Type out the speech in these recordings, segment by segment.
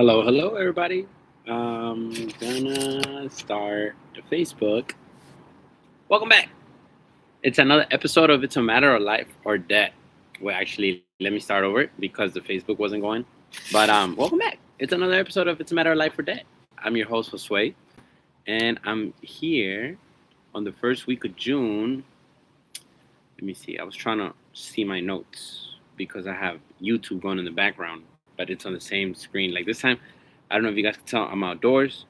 Hello, everybody. Gonna start the Facebook. Welcome back. It's another episode of It's a Matter of Life or Death. Well, actually, let me start over because the Facebook wasn't going. But welcome back. It's another episode of It's a Matter of Life or Death. I'm your host, Josue, and I'm here on the first week of June. Let me see. I was trying to see my notes because I have YouTube going in the background, but it's on the same screen. Like this time, I don't know if you guys can tell I'm outdoors.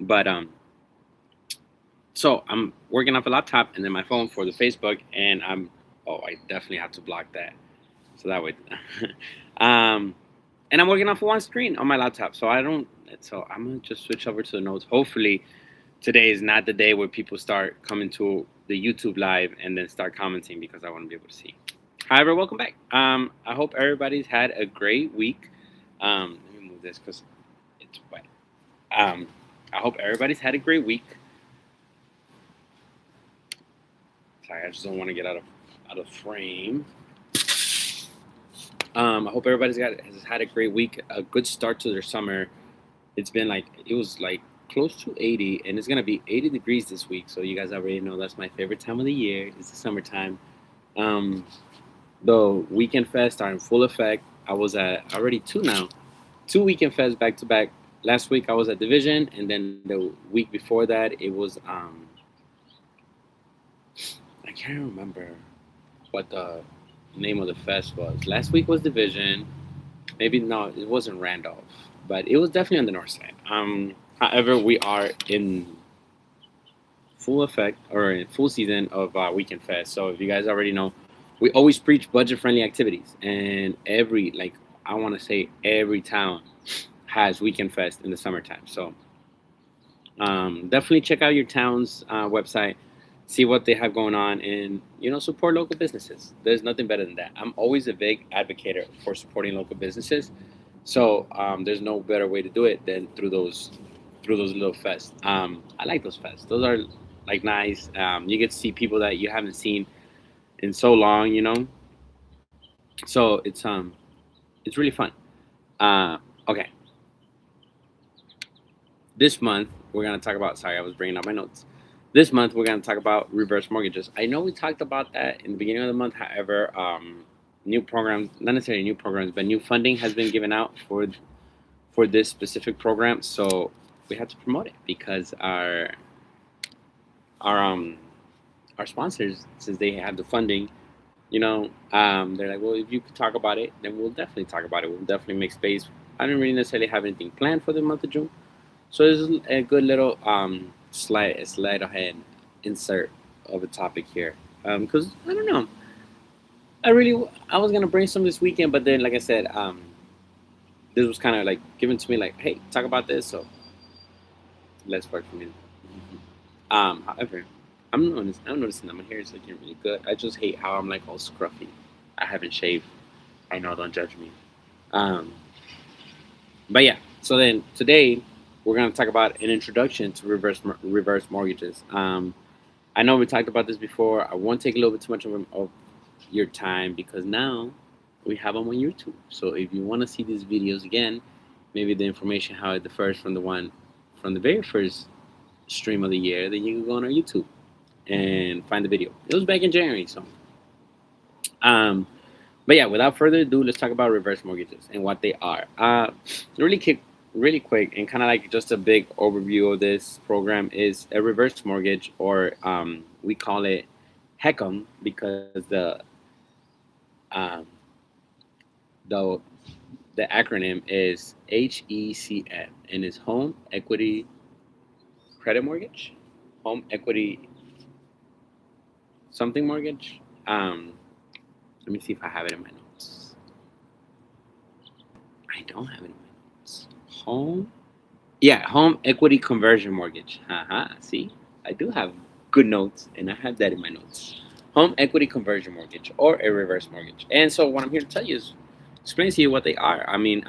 but so I'm working off a laptop and then my phone for the Facebook, and I definitely have to block that so that way. um, and I'm working off of one screen on my laptop, so I don't. So I'm gonna just switch over to the notes. Hopefully, today is not the day where people start coming to the YouTube live and then start commenting because I want to be able to see. However, welcome back. I hope everybody's had a great week. Let me move this because it's wet. Um, I hope everybody's had a great week. Sorry, I just don't want to get out of frame. I hope has had a great week, a good start to their summer. It was like close to 80, and it's gonna be 80 degrees this week. So you guys already know that's my favorite time of the year. It's the summertime. Um, the Weekend Fest are in full effect. I was at already two now, two Weekend Fests back to back. Last week I was at Division, and then the week before that it was I can't remember what the name of the fest was. Last week was Division. Maybe no, it wasn't Randolph, but it was definitely on the north side. However, we are in full effect or in full season of Weekend Fest. So if you guys already know, we always preach budget-friendly activities, and I want to say every town has Weekend Fest in the summertime. So definitely check out your town's website, see what they have going on, and support local businesses. There's nothing better than that. I'm always a big advocate for supporting local businesses. So there's no better way to do it than through those little fests. I like those fests. Those are like nice. You get to see people that you haven't seen in so long. So it's really fun. Okay, this month we're gonna talk about. Sorry, I was bringing up my notes. This month we're gonna talk about reverse mortgages. I know we talked about that in the beginning of the month. However, new programs, not necessarily new programs, but new funding has been given out for this specific program. So we had to promote it because our our sponsors, since they have the funding, they're like, well, if you could talk about it, then we'll definitely talk about it. We'll definitely make space. I don't really necessarily have anything planned for the month of June, so it's a good little slide ahead insert of a topic here. Because I don't know, I was gonna bring some this weekend, but then like I said, this was kind of like given to me like, hey, talk about this, so less work for me. However, I'm noticing that my hair is looking really good. I just hate how I'm like all scruffy. I haven't shaved. I know, don't judge me. Um, but yeah, so then today we're gonna talk about an introduction to reverse mortgages. I know we talked about this before. I won't take a little bit too much of your time because now we have them on YouTube. So if you want to see these videos again, maybe the information how it differs from the very first stream of the year, then you can go on our YouTube and find the video. It was back in January, so um, but yeah, without further ado, let's talk about reverse mortgages and what they are. Really quick, really quick, and kind of like just a big overview of this program is a reverse mortgage, or we call it HECM because um, the the acronym is HECM, and is Home Equity Credit Mortgage, Home Equity something mortgage. Let me see if I have it in my notes. I don't have it in my notes. Home equity conversion mortgage. Haha, see, I do have good notes, and I have that in my notes. Home equity conversion mortgage or a reverse mortgage. And so, what I'm here to tell you is explain to you what they are. I mean,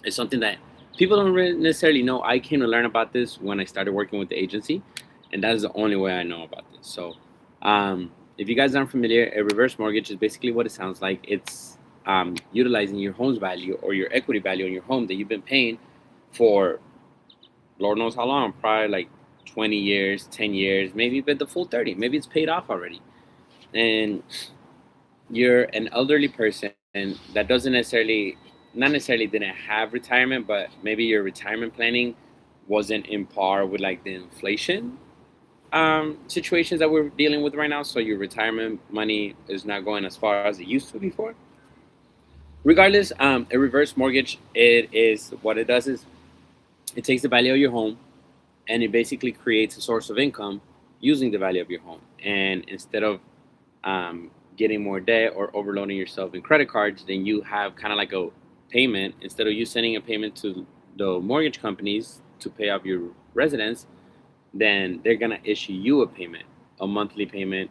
it's something that people don't really necessarily know. I came to learn about this when I started working with the agency, and that is the only way I know about this. So, if you guys aren't familiar, a reverse mortgage is basically what it sounds like. utilizing your home's value or your equity value on your home that you've been paying for Lord knows how long, probably like 20 years, 10 years, maybe even the full 30. Maybe it's paid off already. And you're an elderly person that doesn't necessarily, not necessarily didn't have retirement, but maybe your retirement planning wasn't in par with like the inflation situations that we're dealing with right now. So your retirement money is not going as far as it used to before. Regardless, a reverse mortgage, it is what it does is it takes the value of your home and it basically creates a source of income using the value of your home. And instead of getting more debt or overloading yourself in credit cards, then you have kind of like a payment. Instead of you sending a payment to the mortgage companies to pay off your residence, then they're gonna issue you a payment, a monthly payment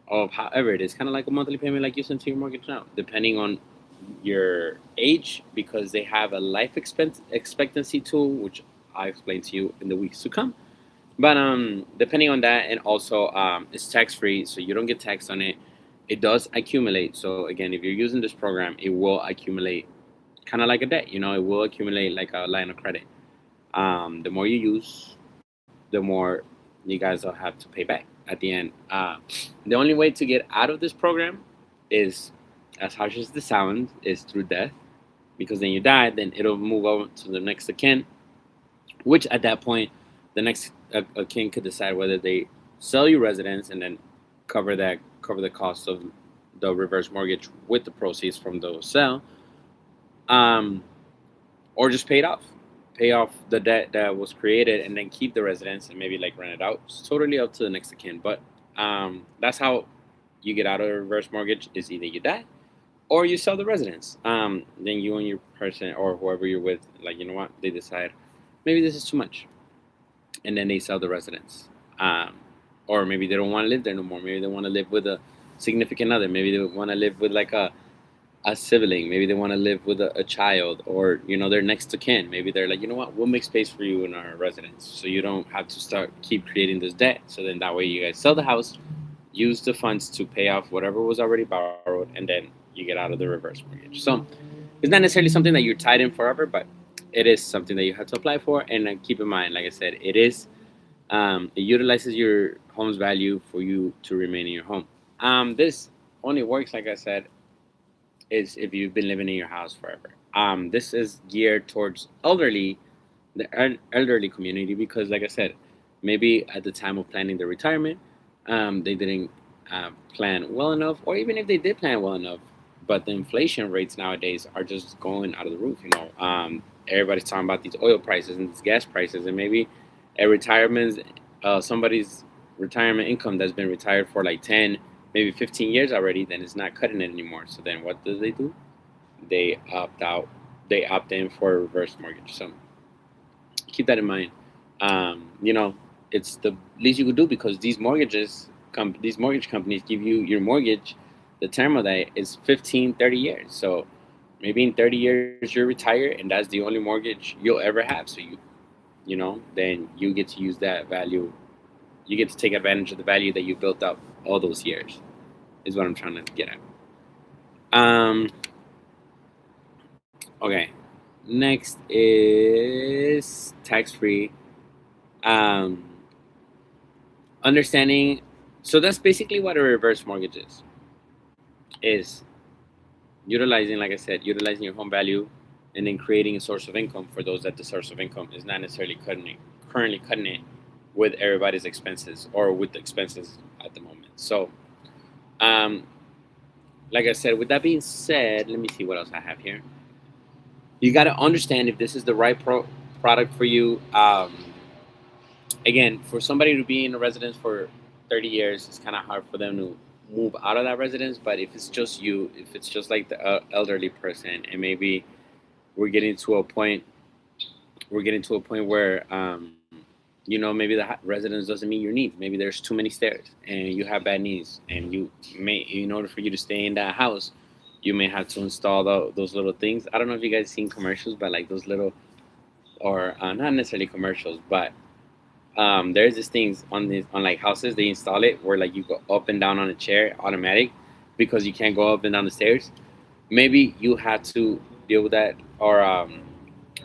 of however it is, kind of like a monthly payment like you send to your mortgage now, depending on your age, because they have a life expectancy tool, which I'll explain to you in the weeks to come. But depending on that, and also it's tax free, so you don't get taxed on it. It does accumulate. So again, if you're using this program, it will accumulate, kind of like a debt. You know, it will accumulate like a line of credit. The more you use, the more you guys will have to pay back at the end. The only way to get out of this program is, as harsh as the sound, is through death. Because then you die, then it'll move over to the next of kin, which at that point, the next of kin could decide whether they sell you residence and then cover the cost of the reverse mortgage with the proceeds from the sale, um, or just pay off the debt that was created, and then keep the residence and maybe like rent it out. It's totally up to the next of kin. But that's how you get out of a reverse mortgage: is either you die or you sell the residence. Then you and your person or whoever you're with, like, you know what, they decide maybe this is too much, and then they sell the residence. Or maybe they don't want to live there no more. Maybe they want to live with a significant other. Maybe they want to live with like a sibling. Maybe they want to live with a child, or you know, they're next to kin. Maybe they're like, you know what, we'll make space for you in our residence, so you don't have to start keep creating this debt. So then that way you guys sell the house, use the funds to pay off whatever was already borrowed, and then you get out of the reverse mortgage. So it's not necessarily something that you're tied in forever, but it is something that you have to apply for. And keep in mind, like I said, it utilizes your home's value for you to remain in your home. This only works, like I said, is if you've been living in your house forever. This is geared towards the elderly community, because, like I said, maybe at the time of planning their retirement, they didn't plan well enough, or even if they did plan well enough, but the inflation rates nowadays are just going out of the roof. You know, everybody's talking about these oil prices and these gas prices, and maybe a retirement, somebody's retirement income that's been retired for like 10, maybe 15 years already, then it's not cutting it anymore. So then what do? They opt out. They opt in for a reverse mortgage. So keep that in mind. You know, it's the least you could do, because these mortgage companies give you your mortgage. The term of that is 15, 30 years. So maybe in 30 years you're retired, and that's the only mortgage you'll ever have. So you know, then you get to use that value. You get to take advantage of the value that you built up all those years, is what I'm trying to get at. Okay. Next is tax free. Um, Understanding. So that's basically what a reverse mortgage is utilizing, like I said, utilizing your home value and then creating a source of income for those that the source of income is not necessarily currently cutting it with everybody's expenses or with the expenses at the moment. So, um, like I said, with that being said, let me see what else I have here. You got to understand if this is the right product for you. Again, for somebody to be in a residence for 30 years, it's kind of hard for them to move out of that residence. But if it's just you, if it's just like the elderly person, and maybe we're getting to a point, where you know, maybe the residence doesn't meet your needs. Maybe there's too many stairs, and you have bad knees, and you may, in order for you to stay in that house, you may have to install those little things. I don't know if you guys seen commercials, but like those little, or not necessarily commercials, but there's these things on like houses. They install it where like you go up and down on a chair automatic, because you can't go up and down the stairs. maybe you had to deal with that or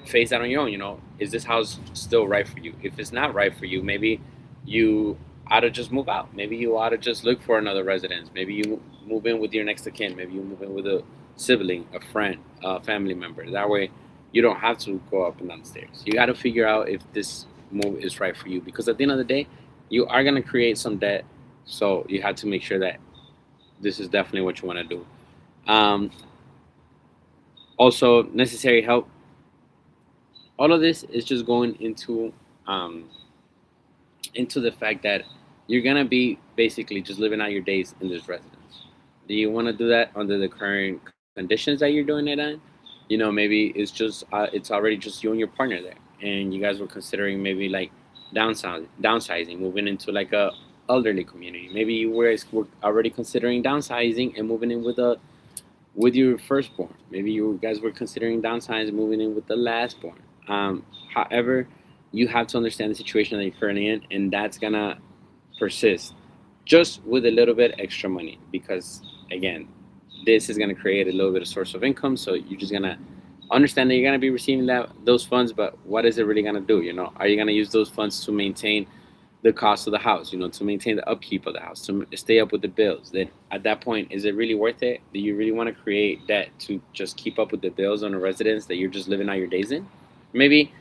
face that on your own. Is this house still right for you? If it's not right for you, maybe you ought to just move out. Maybe you ought to just look for another residence. Maybe you move in with your next of kin. Maybe you move in with a sibling, a friend, a family member. That way, you don't have to go up and down the stairs. You got to figure out if this move is right for you, because at the end of the day, you are going to create some debt. So you have to make sure that this is definitely what you want to do. Um, Also, necessary help. All of this is just going um, into the fact that you're gonna be basically just living out your days in this residence. Do you want to do that under the current conditions that you're doing it in? Maybe it's already just you and your partner there, and you guys were considering maybe like downsizing, moving into like a elderly community. Maybe you were already considering downsizing and moving in with your firstborn. Maybe you guys were considering downsizing, moving in with the lastborn. However, you have to understand the situation that you're currently in, and that's gonna persist just with a little bit extra money, because again, this is gonna create a little bit of source of income. So you're just gonna understand that you're gonna be receiving those funds, but what is it really gonna do? Are you gonna use those funds to maintain the cost of the house, to maintain the upkeep of the house, to stay up with the bills? Then at that point, is it really worth it? Do you really want to create debt to just keep up with the bills on a residence that you're just living out your days in? Maybe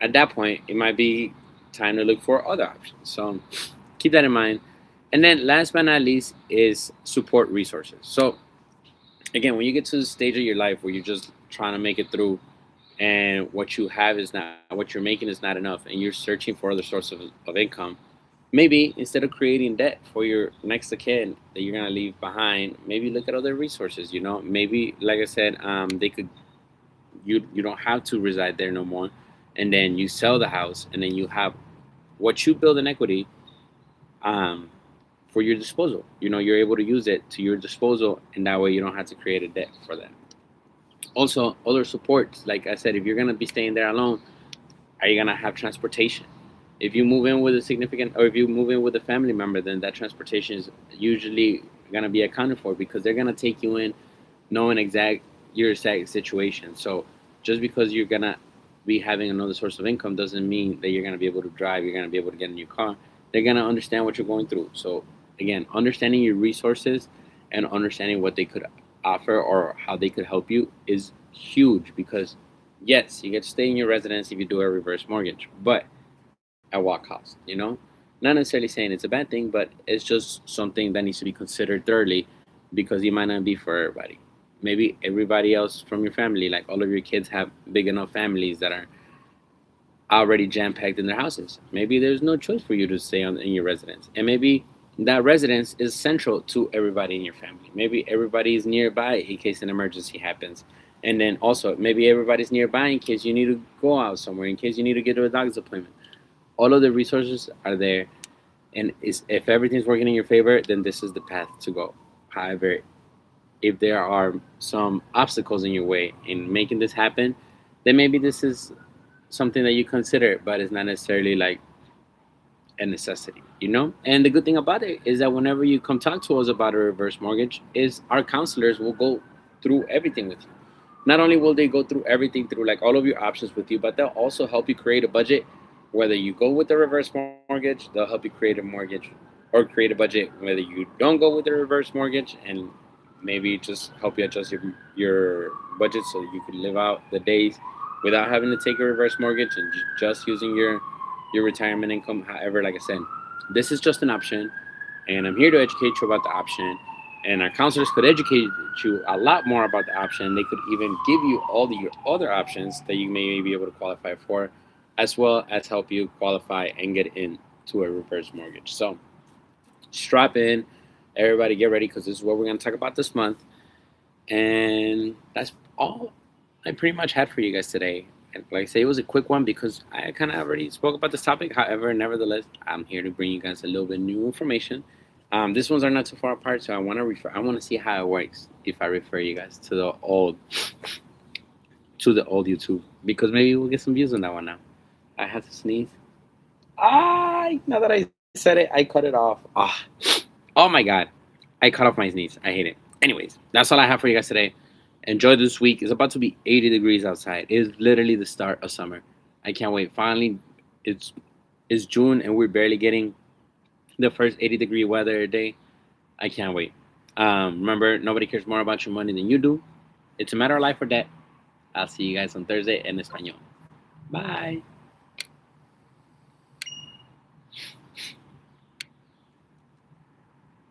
at that point, it might be time to look for other options. So keep that in mind. And then last but not least is support resources. So again, when you get to the stage of your life where you're just trying to make it through, and what you have is not what you're making is not enough, and you're searching for other sources of income, maybe instead of creating debt for your next of kin that you're gonna leave behind, maybe look at other resources. Maybe, like I said, they could you don't have to reside there no more, and then you sell the house, and then you have what you build in equity um, for your disposal. You're able to use it to your disposal, and that way you don't have to create a debt for that. Also, other supports. Like I said, if you're gonna be staying there alone, are you gonna have transportation? If you move in with a significant, or if you move in with a family member, then that transportation is usually gonna be accounted for, because they're gonna take you in knowing your exact situation. So just because you're gonna be having another source of income doesn't mean that you're gonna be able to drive. You're gonna be able to get in your car. They're gonna understand what you're going through. So again, understanding your resources and understanding what they could offer or how they could help you is huge, because yes, you get to stay in your residence if you do a reverse mortgage, but at what cost? Not necessarily saying it's a bad thing, but it's just something that needs to be considered thoroughly, because it might not be for everybody. Maybe everybody else from your family, like all of your kids, have big enough families that are already jam packed in their houses. Maybe there's no choice for you to stay in your residence, and maybe that residence is central to everybody in your family. Maybe everybody is nearby in case an emergency happens, and then also maybe everybody's nearby in case you need to go out somewhere, in case you need to get to a doctor's appointment. All of the resources are there, and if everything's working in your favor, then this is the path to go. However, if there are some obstacles in your way in making this happen, then maybe this is something that you consider, but it's not necessarily like a necessity. And the good thing about it is that whenever you come talk to us about a reverse mortgage, is our counselors will go through everything with you. Not only will they go through everything, through like all of your options with you, but they'll also help you create a budget. Whether you go with the reverse mortgage, they'll help you create a mortgage, or create a budget. Whether you don't go with the reverse mortgage, and maybe just help you adjust your budget so you can live out the days without having to take a reverse mortgage, and just using your retirement income. However, like I said, this is just an option, and I'm here to educate you about the option. And our counselors could educate you a lot more about the option. They could even give you all the other options that you may be able to qualify for, as well as help you qualify and get into a reverse mortgage. So strap in, everybody, get ready, because this is what we're going to talk about this month. And that's all I pretty much had for you guys today. And like I say, it was a quick one because I kind of already spoke about this topic. However, nevertheless, I'm here to bring you guys a little bit new information. These ones are not too far apart, so I want to refer. I want to see how it works if I refer you guys to the old YouTube, because maybe we'll get some views on that one now. I have to sneeze. Now that I said it, I cut it off. Oh my god, I cut off my sneeze. I hate it. Anyways, that's all I have for you guys today. Enjoy this week. It's about to be 80 degrees outside. It is literally the start of summer. I can't wait. Finally, it's it's June and we're barely getting the first 80-degree weather a day. I can't wait. Remember, nobody cares more about your money than you do. It's a matter of life or death. I'll see you guys on Thursday en español. Bye.